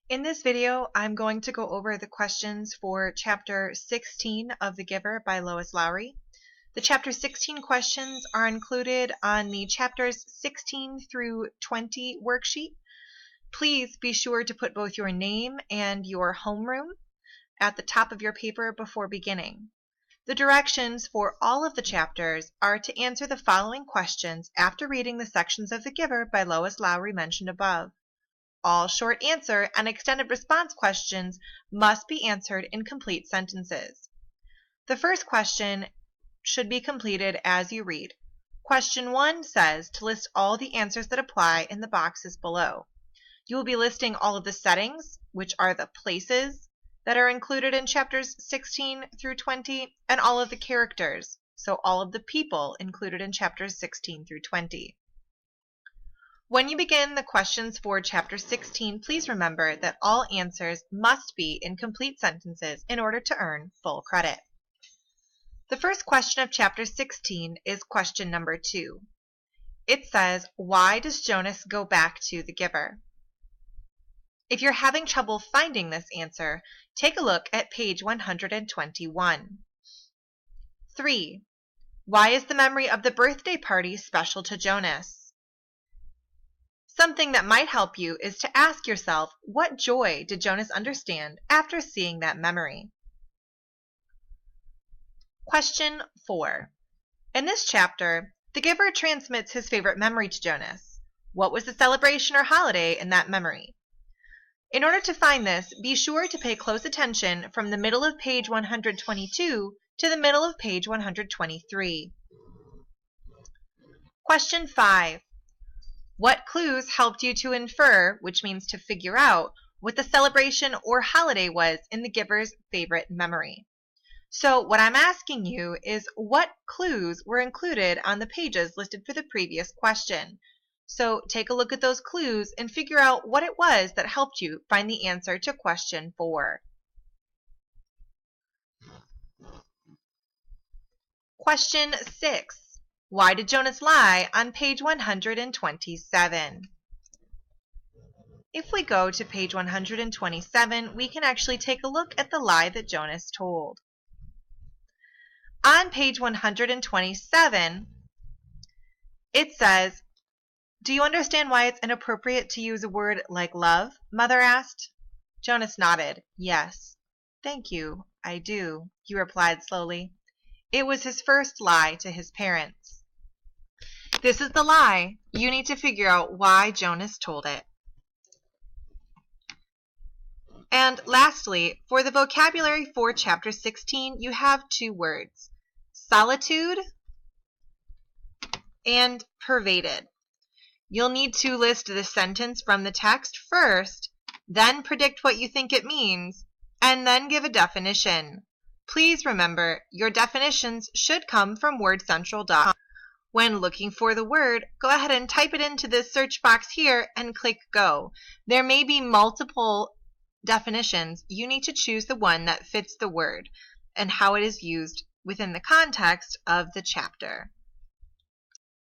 In this video, I'm going to go over the questions for Chapter 16 of The Giver by Lois Lowry. The Chapter 16 questions are included on the Chapters 16 through 20 worksheet. Please be sure to put both your name and your homeroom at the top of your paper before beginning. The directions for all of the chapters are to answer the following questions after reading the sections of The Giver by Lois Lowry mentioned above. All short answer and extended response questions must be answered in complete sentences. The first question should be completed as you read. Question 1 says to list all the answers that apply in the boxes below. You will be listing all of the settings, which are the places that are included in chapters 16 through 20, and all of the characters, so all of the people included in chapters 16 through 20. When you begin the questions for Chapter 16, please remember that all answers must be in complete sentences in order to earn full credit. The first question of Chapter 16 is question number 2. It says, why does Jonas go back to the giver? If you're having trouble finding this answer, take a look at page 121. 3. Why is the memory of the birthday party special to Jonas? Something that might help you is to ask yourself, what joy did Jonas understand after seeing that memory? Question 4. In this chapter, the giver transmits his favorite memory to Jonas. What was the celebration or holiday in that memory? In order to find this, be sure to pay close attention from the middle of page 122 to the middle of page 123. Question 5. What clues helped you to infer, which means to figure out, what the celebration or holiday was in the giver's favorite memory? So what I'm asking you is what clues were included on the pages listed for the previous question. So take a look at those clues and figure out what it was that helped you find the answer to question 4. Question 6. Why did Jonas lie on page 127? If we go to page 127, we can actually take a look at the lie that Jonas told. On page 127, it says, do you understand why it's inappropriate to use a word like love? Mother asked. Jonas nodded. Yes. Thank you, I do, he replied slowly. It was his first lie to his parents. This is the lie. You need to figure out why Jonas told it. And lastly, for the vocabulary for Chapter 16, you have 2 words, solitude and pervaded. You'll need to list the sentence from the text first, then predict what you think it means, and then give a definition. Please remember, your definitions should come from wordcentral.com. When looking for the word, go ahead and type it into this search box here and click Go. There may be multiple definitions. You need to choose the one that fits the word and how it is used within the context of the chapter.